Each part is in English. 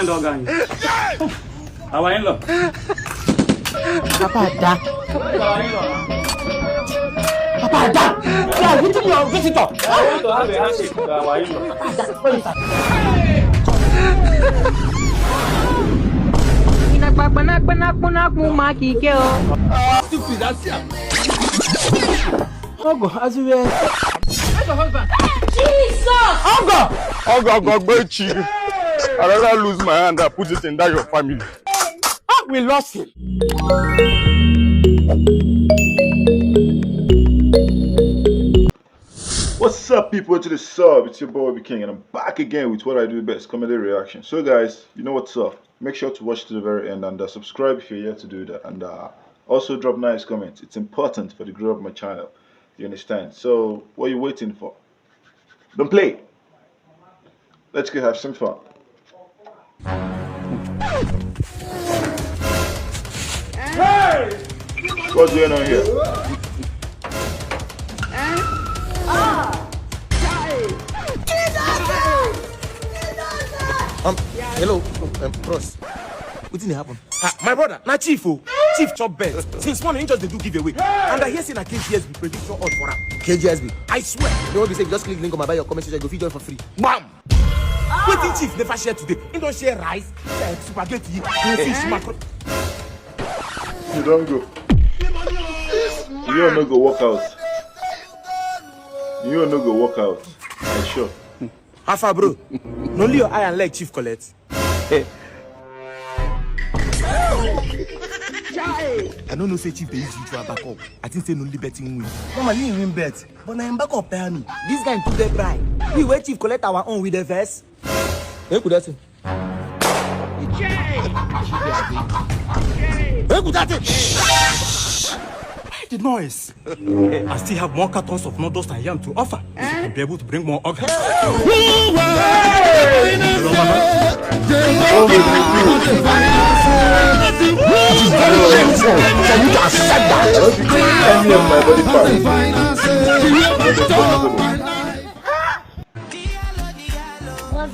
When dog gang. Our in-law. Papa da. Papa da. Yeah, you tell your visitor. I want to have a handshake with our in-law. Stupid, that's it. Ogo, as you were. Where's your husband? Jesus! Ogo, I'd rather lose my hand than put it in that your family. Oh, we lost him. What's up, people? To the sub, it's your boy OBIKIng, and I'm back again with what I do best, comedy reaction. So guys, you know what's up. Make sure to watch to the very end and subscribe if you're here to do that, and also drop nice comments. It's important for the growth of my channel. You understand? So what are you waiting for? Don't play. Let's go have some fun. Hey! What's going on here? Hello, bros. What didn't happen? My brother, na chief chop bet. Since morning, just they do giveaway. And I hear saying a KGSB prediction odd for him. KGSB? I swear. They want to say just click link on my bio comment section, go feed join for free. Bam! What did chief never share today? He don't share rice, spaghetti, fish, mackerel. You don't go. You don't know go walk out. You don't know go walk out. I'm sure. How far, bro? No only your eye and leg, chief collect. I don't know say chief they use you to back up. I think say no betting win. Mama, you win bet, but I am back up there. This guy took the bribe. We wait chief collect our own with the verse. Hey, good that. Hey, good that. The noise. I still have more cartons of noodles and yam to offer. I'll be able to bring more organs.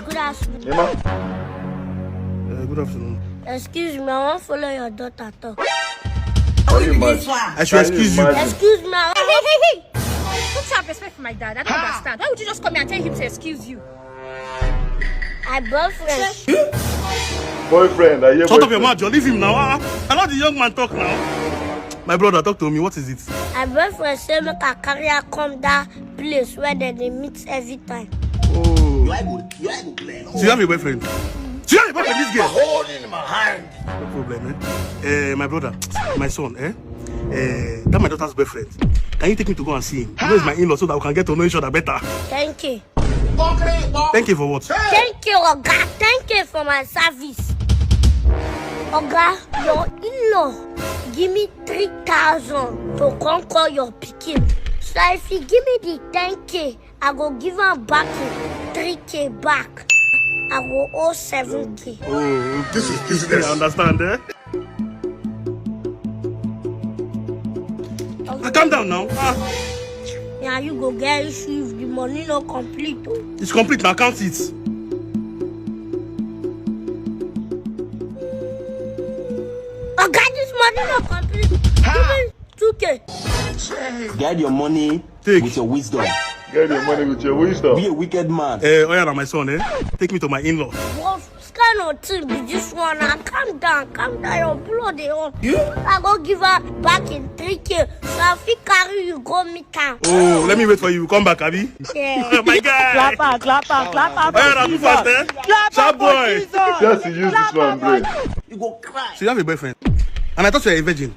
Good afternoon. Good afternoon. Excuse me, I want to follow your daughter talk. I should excuse you. Excuse me. Hey. Don't you have respect for my dad? I don't understand. Why would you just come here and tell him to excuse you? My boyfriend. Boyfriend, I hear Shut up your mouth, John. Leave him now. I let the young man talk now. My brother, talk to me. What is it? My boyfriend said make I carry her come that place where they meet every time. Oh. So you have a boyfriend? So you have a boyfriend, this girl? Holding in my hand. No problem, eh? My brother, my son, that's my daughter's boyfriend. Can you take me to go and see him? He knows my in-law so that we can get to know each other better. Thank you. Thank you for what? Thank you, Oga. Thank you for my service. Oga, your in-law give me 3,000 to conquer your picking. So if you give me the 10K, I go give him back 3K back. I will owe 7K. Oh, this is business. I understand, eh? Okay. Calm down now. Yeah, you go get issue if the money not complete. It's complete now, count it. Okay, this money not complete. Give me 2K. Get your money with your wisdom. Get your money with your wisdom. Be a wicked man. Oyana, my son, take me to my in-law. What kind of thing be this one? Calm down, your blood on. I go give her back in 3K. So if you carry you go meet her. Oh, let me wait for you. Come back, Abby. Yeah. Oh my God. Clap her. Oyana, too fast, eh? Sharp boy. Just to use this one, brain. You go cry. So you have a boyfriend, and I thought you were a virgin.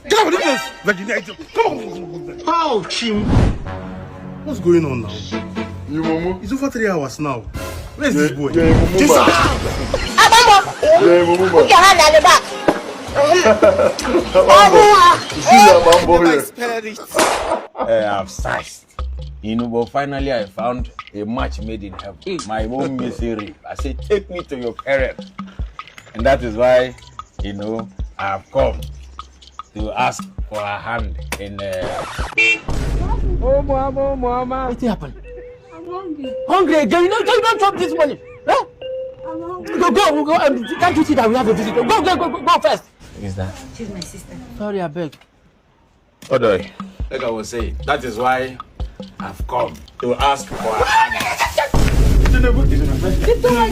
Get out of this place, virgin. Come on. How, Chim? What's going on now? You mumu? It's over 3 hours now. Where's this boy? Yeah, mumu. Put your hand at the back. I'm sized. You know, but finally I found a match made in heaven. My own misery. I said, take me to your parents. And that is why, you know, I have come to ask for a hand in Oh, mama. What happened? I'm hungry. Hungry again? You don't chop this money. Huh? Go. Can't you see that we have a visitor? Go first. Who is that? She's my sister. Sorry, I beg. Odoy, like I was saying, that is why I've come to ask for a hand. Don't worry, sit down.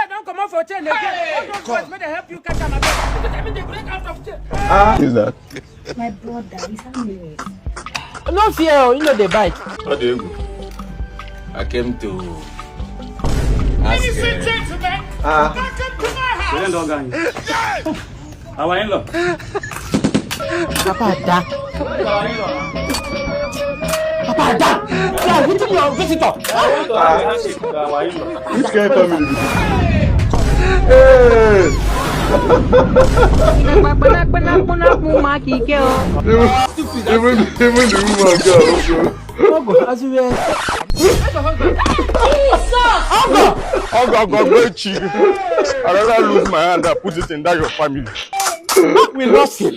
Don't come out for chain again. Don't let me help you catch my Who is that? My brother, he's family. No fear, you know the bite. How do you go? I came to ask. Welcome to my house. Our in-law. Papa, yeah, what's your visitor? Our in-law. Which kind of family? Even the woman girl. As you were. Go, cheek. I'd rather lose my hand and put it in that your family. We lost him.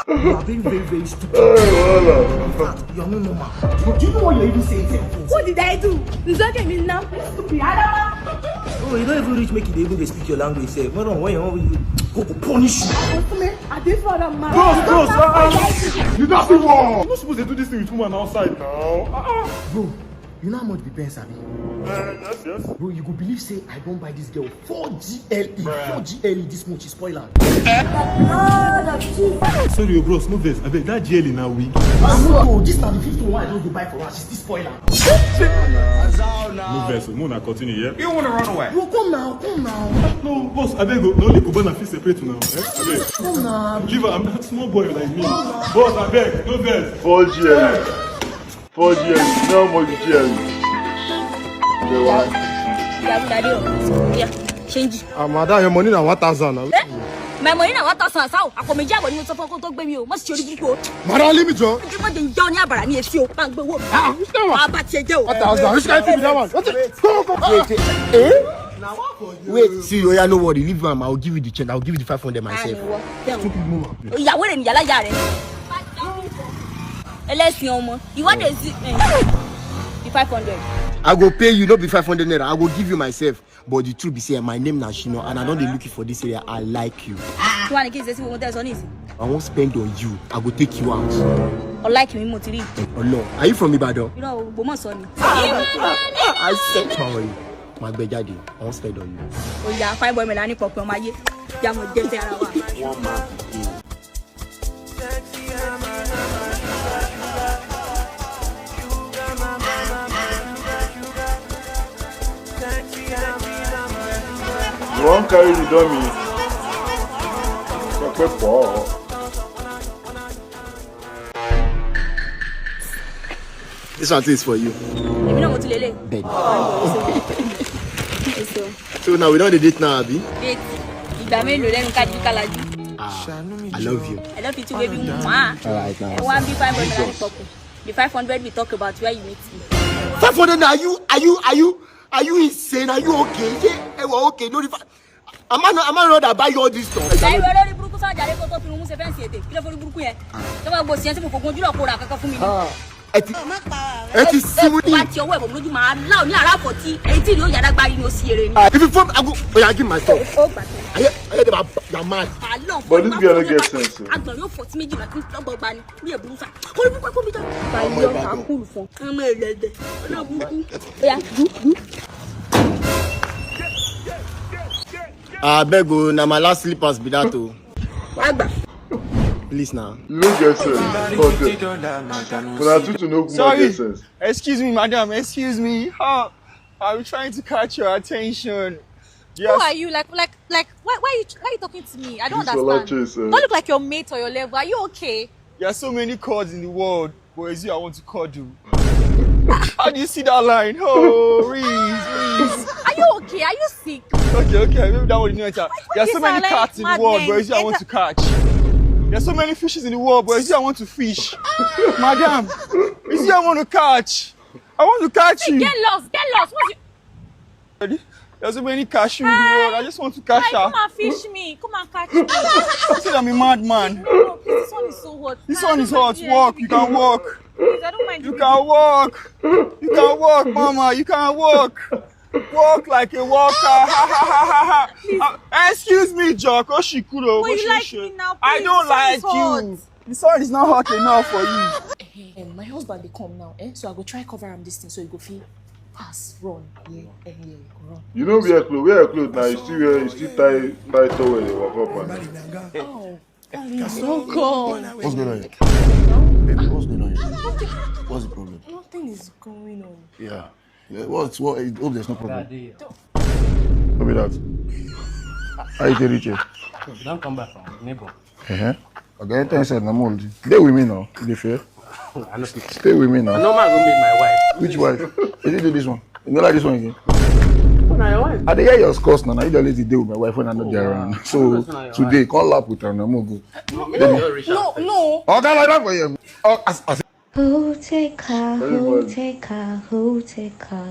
You are being very stupid. Hey, You are no normal. Do you know what you're even saying? What did I do? It's okay, me now. Stupid. Oh, you don't even reach make it even they speak your language. Say, when you go punish you. I did for that man. Bros, you don't see war. You're not supposed to do this thing with woman outside now. Bro, you know how much the pens are? Yes. Bro, you go believe say I don't buy this girl 4GLE this much is spoiler. Sorry, bros, no vex. I bet that jelly now weak. No, this now the 5th one I don't buy for her. She's this spoiler. No vex, Mona continue here. You want to run away? Bro, come now. No, boss, I beg, no only Kubana feel separate now. I beg. Come now. Leave her, I'm not small boy like me. Boss, I beg, no vex. 4GL. No more GL. Yeah, change. Madam, your money now 1,000 now. My money now 1,000. Sao? Ako me jabo ni mo so fun ko to gbe mi o. Mo si ori buku o. Madam, leave me, John. Ki mo de njo ni abara ni esi o. Pa gbe wo. Ba ti eje o. 1,000. Which kind of thing that one? Wait, see, oh yeah, no worry. Leave him. I'll give you the change. I'll give you the 500 myself. Ìyàwó rẹ̀ ni yàrá ìyá rẹ̀. Ẹlẹ́sìn ọmọ. Ìwọ dey see the 500. I go pay you, not be 500 naira. I will give you myself. But the truth be saying, my name na Shino, and I don't dey looking for this area. I like you. Kí wá ní kí n ṣe sí gbogbo tẹ̀sán ní ìsìn? I won't spend on you. I go take you out. Ọláìkì mi mo ti rí. Oh no, are you from Ibadan? Irọ́ Ògbómọ̀ sọ ni. I said, don't worry. My daddy, I won't spend on you. Ó yá fine boy mi la ní pọ̀pọ̀ ọmọ ayé. Ya mo jẹ́ fẹ́ ara wa. One man. You won't carry the dummy. This one is for you. Èmi náà mo ti lélẹ̀. Ben. So now we don't date now, Abi? Date. Ìgbà mélòó lẹ́nu ká jí kálájú. I love you. I love you too, baby. Mwah. Alright now. One be fine boy mi la ní pọ̀pọ̀. The 500 we talk about where you meet me. 500 now, are you insane? Are you okay? Yeah, okay. No, am I not that buy you all this stuff? Láì wẹ́rẹ́ rí burúkú sáà jàre kó tó fi mú ṣe fẹ́ǹsì ètè. Kí ló forí burúkú yẹn? Tó bá gbọ́ sí ẹ tí mo fògùn ojú lọ kó ra kankan fún mi ni. Ẹ ti simu ni. Wá ti ọwọ́ ẹ̀bọ̀ lójú máa láò ní àrà àfọ̀tí. Èyí tí ìlú yàrá gbárí ni ó sí eré ni. If you phone, I go. Oh yeah, give my stuff. Ó gbà tó. You're mad. But this girl don't get sense. Àgbọ̀n yóò fọ̀ tí méjì láti lọ́gbọ̀n gbani. Ní ẹ̀bùrú sá. Orí burúkú kó mi tán. Báyìí ọ̀tá kúrú fún. Ọmọ ẹ̀lẹ́dẹ̀. Ọlọ́run burúkú. Ó yá, dú. I beg you, now my last slippers be that too. Wá gbà. Please now. You don't get sense. Okay. But I to know who get sense. Excuse me, madam. Excuse me. I'm trying to catch your attention. Who are you? Like, why are you talking to me? I don't understand. Don't look like your mate or your level. Are you okay? There are so many chords in the world, but it's you I want to chord you. How do you see that line? Oh, Reese. Are you okay? Are you sick? Okay. Maybe that would know it. There are so many cats in the world, but it's you I want to catch. There are so many fishes in the world, but it's you I want to fish. Madam, it's you I want to catch. I want to catch you. Get lost. What's Ready? There's so many cashew in the world. I just want to catch her. Come and fish me. Come and catch me. You said I'm a madman. No, this one is so hot. This one is hot. Walk. You can walk. Please, I don't mind. You can walk. You can walk, mama. You can walk. Walk like a walker. Excuse me, Jock. Oshikuro. But you like me now, please. I don't like you. The sun is not hot enough for you. My husband they come now, so I go try cover him this thing so he go feel pass, run, yeah, run. You know wear clothes now. You still tie towel. You walk up and. Oh, so cold. What's going on here? Baby, what's going on here? What's the problem? Nothing is going on. Yeah. What? I hope there's no problem. What be that? How you reach it? Don't come back from neighbor. Okay, thanks, said I'm old. Stay with me now. Is it fair? I know people. Stay with me now. No man go meet my wife. Which wife? Did you do this one? You don't like this one again? My wife. I hear your scores now. You don't let it deal with my wife when I'm not there around. So today, call up with her. No. No. Oh, that like that for you. Oh, Who take her,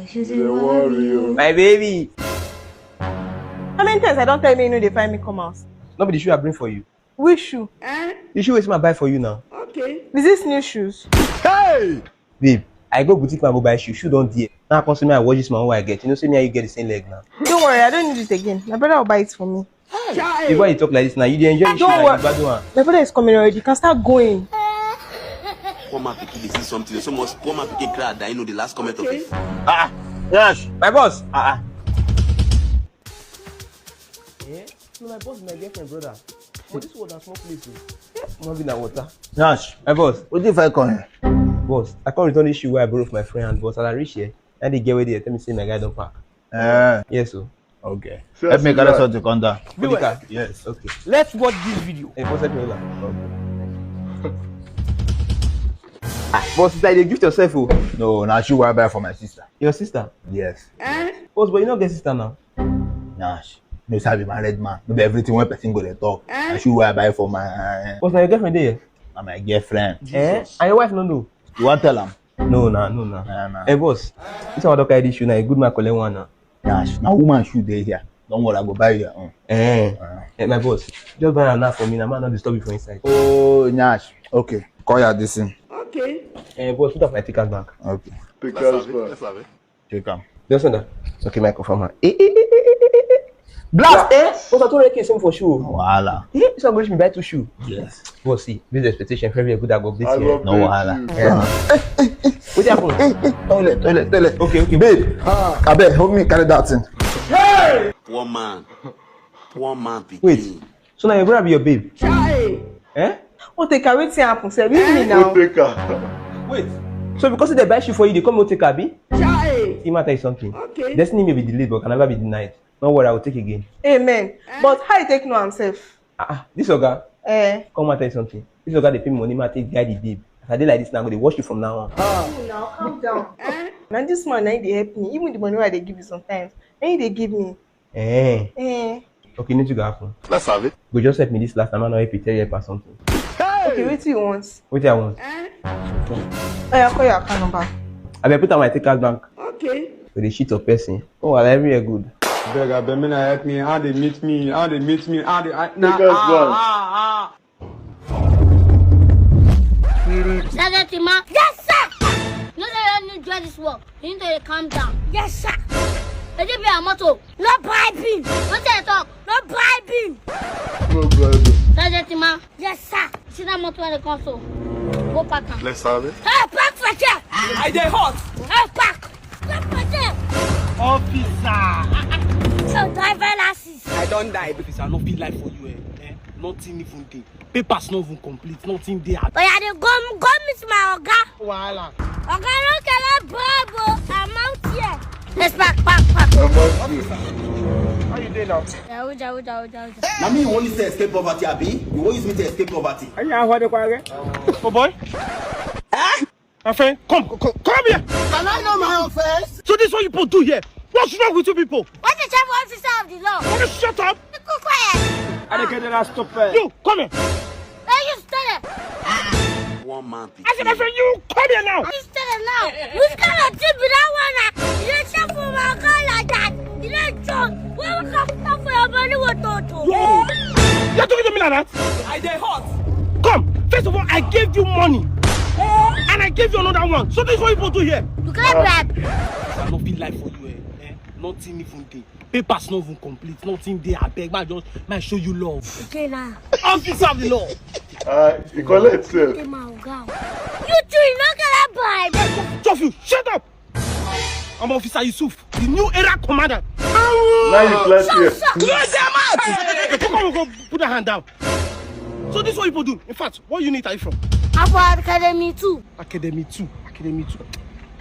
you the warrior. My baby. How many times I don't tell you they find me come out? Not the shoe I bring for you. Which shoe? The shoe is my buy for you now. Okay. Is this new shoes? hey! Babe, I go boutique my buy shoe. Shoe don't dear. Now I come see me, I watch this man who I get. You know, see me how you get the same leg now. Don't worry, I don't need it again. My brother will buy it for me. Hey. Why you talk like this now? You dey enjoy the shoe like bad one. My brother is coming already. You can start going. Poor man picking this is something. So much poor man picking crowd that I know the last comment of it. Yanch, my boss. Yeah? No, my boss is my girlfriend, brother. But this was a small place. Not be that water. Yanch, my boss. What if I come here? Boss, I can't return this shoe where I borrowed from my friend and boss. And I reach here. And they get where they tell me say my guy don't park. Yes, sir. Okay. Let me get us to come down. Yes. Okay. Let's watch this video. Hey, boss, let me okay. Boss, sister, you gift yourself, oh. No, now she will buy for my sister. Your sister? Yes. Boss, but you don't get sister now. Yanch, no sabi married man. No be everything one person go to talk. I should buy for my. Boss, now your girlfriend there? Na my girlfriend. And your wife no know? You want tell him? No. Hey, boss, this one don't carry this shoe now. A good man collect one now. Yanch, now woman shoe there here. Don't worry, I go buy you. Hey, my boss, just buy am now for me. Now man not disturb you for inside. Oh, Yanch. Okay. Call your this in. Okay. Hey, boss, put up my ticket back. Okay. Let's have it. Take him. Just send that. Okay, my confirm. Blast, Boss, I told you same for shoe. Wahala. This one go reach me buy 2 shoes. Yes. Boss, see, this expectation very good. I go this year. No wahala. What happened? Toilet. Okay. Babe, I bet help me carry that thing. Hey! Poor man picking. Wait. So now your brother be your babe? What take her? Wait till happen. Say me now. Wait. So because they buy shoe for you, they come out take her, be? It matter is something. Okay. Destiny may be delayed, but can never be denied. No worry, I will take again. Amen. But how you take no himself? This Oga. Come matter is something. This Oga they pay money, matter guide the babe. As I did like this now, I'm going to wash you from now on. Now calm down. Now this man, now they help me. Even the money I they give you sometimes, now they give me. Okay, need to go happen. Let's have it. Go just help me this last time. I know if you tell you or something. Okay, what do you want? What do I want? I call your account number. I will put on my ticket bank. Okay. With the sheet of person. Oh, well, every year good. Beg, I beg, help me. How they meet me? Sadetima. Yes, sir. No, they don't enjoy this work. You need to calm down. Yes, sir. Let it be a motto. No bribing. What they talk? No bribing. Sadetima. Yes, sir. See that motto at the console. Go pack him. Let's have it. Hey, pack for check. I dey hot. Hey, pack. Pack for check. Officer. So driver license. I don't die because I no feel like for you. Nothing even dey. Papers not even complete. Nothing there. But I dey go meet my Oga. Wahala. Oga no care bravo. I'm out here. Let's pack. How you doing now? Now me you only say escape poverty, Abi? You won't use me to escape poverty. Are you how the quiet? Oh boy. My friend, come here. Can I know my own face? So this is what you people do here. What's wrong with you people? What's the chief officer of the law? Will you shut up? Be quiet. I don't get that stop. You come here. Hey, you stand One man I said, my friend, you come here now. You stand now. Who's gonna tip that one? You don't chef for my girl like that. You don't joke. Where we come for your money with Toto? You're talking to me like that? I dey hot. Come. First of all, I gave you money. And I gave you another one. So this is what you do here. You can't bribe. I don't feel like for you, Nothing even there. Papers not even complete. Nothing there. I beg, man, just show you love. Okay, now. Officer of the law. You collect sir. Okay, my God. You two, you're not gonna bribe. Just you, shut up. I'm Officer Yusuf, the new era commander. Now you bless here. Close them out! Go put a hand down. So this is what people do. In fact, what unit are you from? I'm from Academy 2. Academy 2.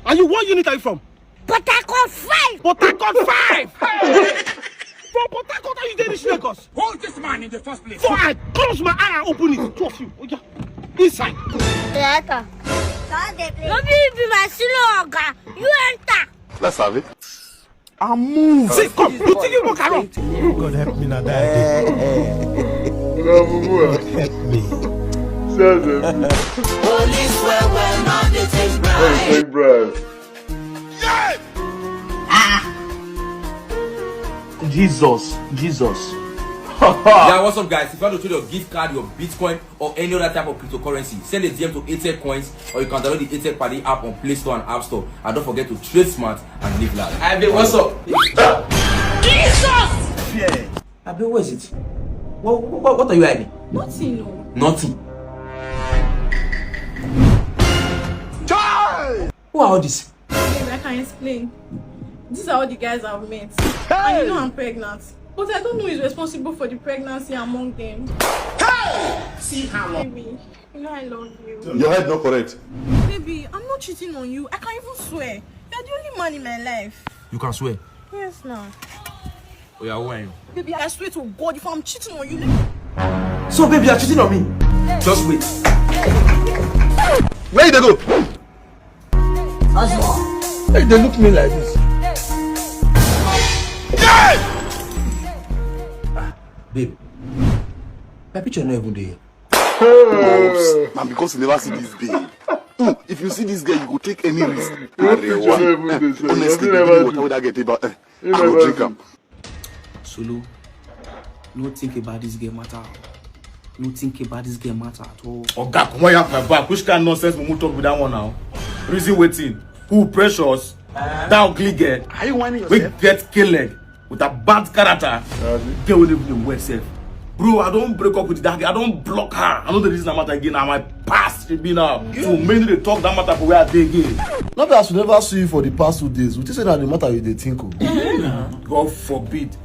And you, what unit are you from? Port Harcourt 5. Port Harcourt 5! From Port Harcourt, are you there in Lagos? Hold this man in the first place. So I close my eye and open it. Two of you. Inside. Enter. Nobody be my senior Oga. You enter. Let's have it. I move. See, come. You think you walk around? God help me now, that God help me. Police well, now they take bribe. Jesus. Yeah, what's up, guys? If you want to trade your gift card, your Bitcoin, or any other type of cryptocurrency, send a DM to ATEC Coins, or you can download the ATEC Party app on Play Store and App Store. And don't forget to trade smart and live large. Abe, what's up? Jesus! Yeah. Abe, what is it? What are you hiding? Nothing, no. Nothing. Who are all this? Maybe I can explain. These are all the guys I've met. And you know I'm pregnant. But I don't know who's responsible for the pregnancy among them. See how long? Baby, you know I love you. Your head not correct. Baby, I'm not cheating on you. I can't even swear. You're the only man in my life. You can swear. Yes, now. Oh, yeah, who are you? Baby, I swear to God, if I'm cheating on you... So, baby, you're cheating on me. Just wait. Where did they go? Hey, they look me like this. Babe, my picture not even there. And because you never see this babe. If you see this girl, you go take any risk. Honestly, water would I get about? I will drink them. Solo, no think about this game matter. No think about this game matter at all. Oga, come on, you have my back. Which kind of nonsense we talk with that one now? Reason waiting. Who precious? That ugly girl. Are you whining yourself? We get killed with a bad character. Girl will live in the West self. Bro, I don't break up with that girl. I don't block her. I know the reason that matter again. Now my past should be now. So many they talk that matter for where they again. Not that I should never see you for the past 2 days. Would you say that the matter with the think? God forbid.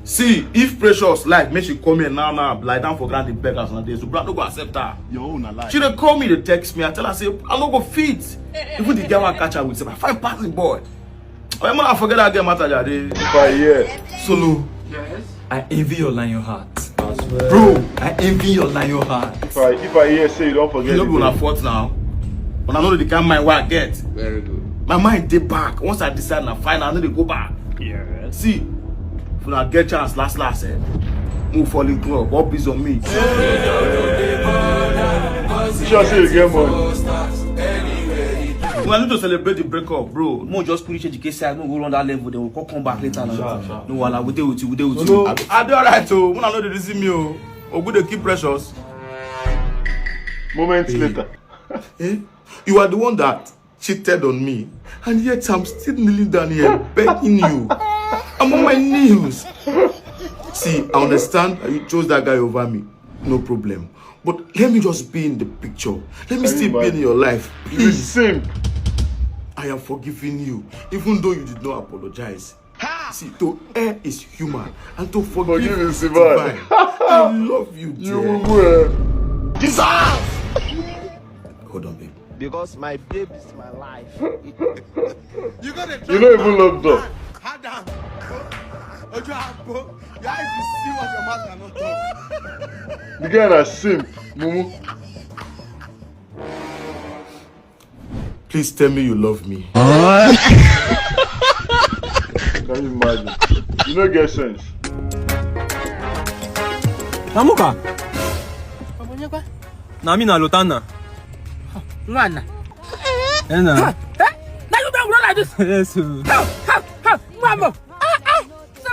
See, if Precious like me, she come here now, lie down for granted beggars and days. So brother, don't go accept her. Your own alive. She dey call me, they text me. I tell her, say, I don't go fit. Even the girl I catch her with, say, I find passing boy. I might forget that girl matter that day. Solo. Yes. I envy your lion heart. Bro, I envy your lion heart. If I hear say you don't forget. You don't go on fault now. When I know the kind of mind what I get. Very good. My mind dey back. Once I decide na fine, I know they go back. Yes. See, if I get chance last, move falling club, all is on me. Sure say you get money. We need to celebrate the breakup, bro. No, just put each case side, no go on that level, then we'll come back later. No, wala, we deal with you, I do alright, so when I know they see me, oh, good to keep Precious. Moments later. You are the one that cheated on me, and yet I'm still kneeling down here begging you. I'm on my knees. See, I understand that you chose that guy over me. No problem. But let me just be in the picture. Let me still be in your life. Please. I am forgiving you, even though you did not apologize. See, to err is human, and to forgive is divine. I love you, dear. Jesus! Hold on, babe. Because my babe is my life. You don't even look up. Hard down. Ojukwu, you have to see what your mouth cannot talk. The guy that sim, Mumu. Please tell me you love me. Can you imagine? You don't get sense. Namuka. Nami na lotana. Nwana. Ena. Now you don't run like this. Yes. Mama.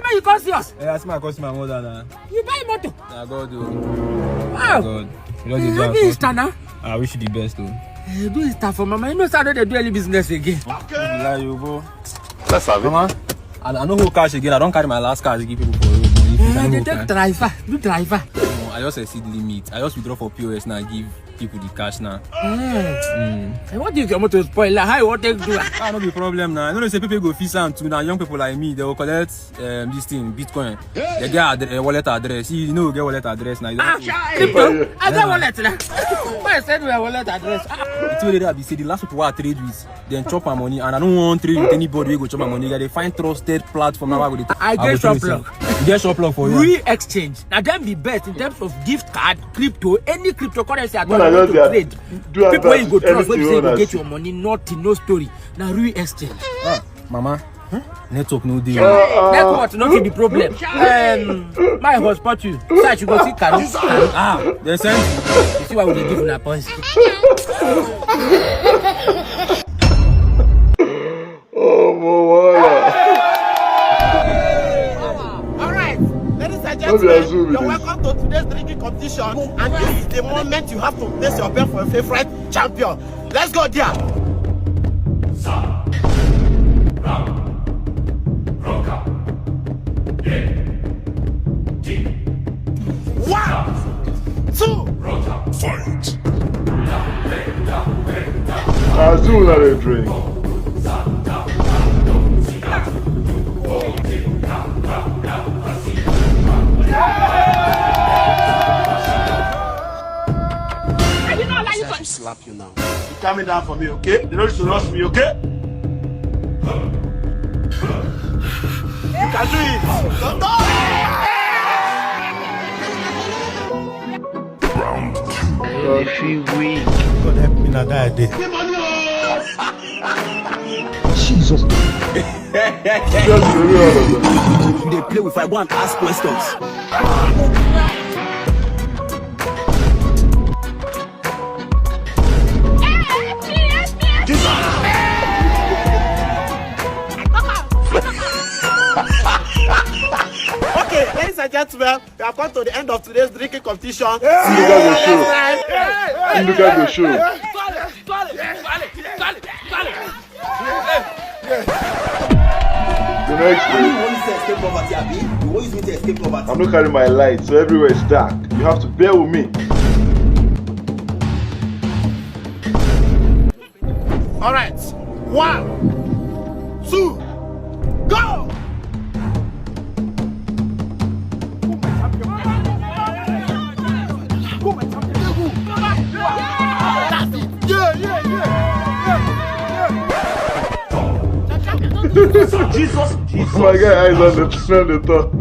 You call serious? Yeah, I see my customer more than you buy motor. Nah, God do. Wow. God. You know this now. I wish you the best though. Do it for mama. You know, I don't do any business again. Okay. Lie, you go. Let's have it. Mama, I know who cash again. I don't carry my last cash to give people for They take driver. Do driver. No, I just exceed limit. I just withdraw for POS now. Give people the cash now. What if your motor spoil? Like, how you want to do it? Ah, no be problem now. I know they say people go fees and too now. Young people like me, they will collect this thing, Bitcoin. They get a wallet address. You know, get wallet address now. Crypto. I got wallet now. Why said we have wallet address? It's already that. Say the last people I trade with, then chop my money, and I don't want to trade with anybody. We go chop my money. They find trusted platform now. I get shop plug. Get shop plug for you. Real exchange. Now them the best in terms of gift card, crypto, any cryptocurrency at all Man, to trade. People you go trust when you say you anything get your money, nothing, no story. Now real exchange. Mama, network no deal. Network not be the problem. My hotspot you. So I should go see Karo. They send. You see why we give you a points. Oh, Alright, ladies and gentlemen, you're welcome to today's drinking competition, and this is the moment you have to place your bet for your favorite champion. Let's go there. 1, 2, fight. Azul not a drink. Slap you now. You calm me down for me, okay? You don't need to rush me, okay? You can do it. Don't go. Round 2. I feel weak. God help me now that day. Jesus. They play with I want to ask questions. Okay, ladies and gentlemen, we have come to the end of today's drinking competition. Nduka go show. The next thing. I'm not carrying my light, so everywhere is dark. You have to bear with me. Alright, 1, 2, go! Jesus. My guy eyes on the top.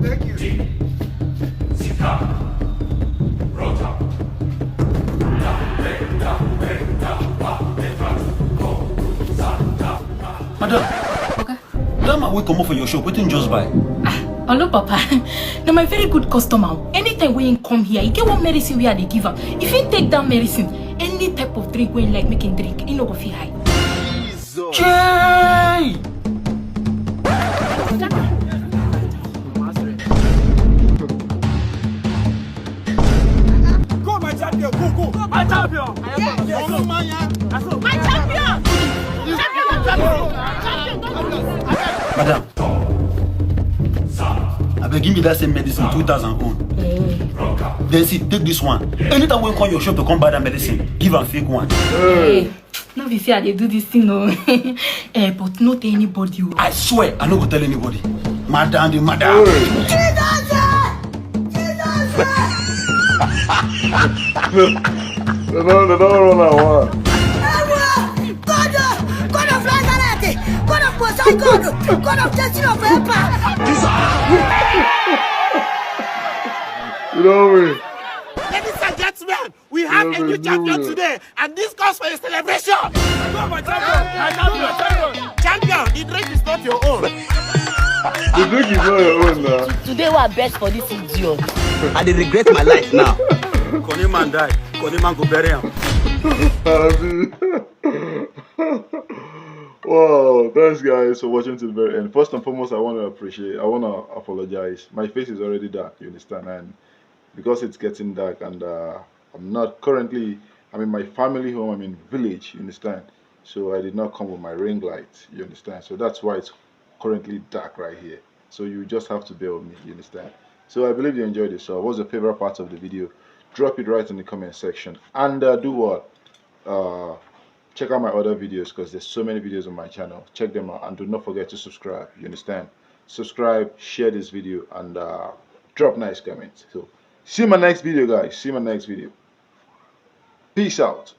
Thank you. Madam, that man will come up for your shop. What didn't just buy? Hello, Papa. Now my very good customer. Anytime when you come here, you get one medicine we are they give him. If you take that medicine, any type of drink when you like making drink, you know go feel high. Jay! Go, my champion! Go! My champion! My champion! Madam, I beg give me that same medicine 2000 on. Then see, take this one. Anytime we call your shop to come buy that medicine, give a fake one. No, we say they do this thing, no. But not anybody. I swear, I no go tell anybody. Madam, the madam. They don't run that one. God of Lazarus! God of Poseidon! God of Destiny of Empire! You know me. Ladies and gentlemen, we have a new champion today, and this calls for a celebration. Champion, the drink is not your own. The drink is not your own now. Today we are best for this idiot. I dey regret my life now. Kone man die. Kone man go bury him. Wow, thanks guys for watching to the very end. First and foremost, I want to apologize. My face is already dark, you understand, and because it's getting dark and I'm not currently, I'm in my family home, I'm in village, you understand? So I did not come with my ring light, you understand? So that's why it's currently dark right here. So you just have to bear with me, you understand? So I believe you enjoyed this. So what's your favorite part of the video? Drop it right in the comment section. And do what? Check out my other videos, because there's so many videos on my channel. Check them out, and do not forget to subscribe, you understand? Subscribe, share this video, and drop nice comments. So see you in my next video, guys. See you in my next video. Peace out.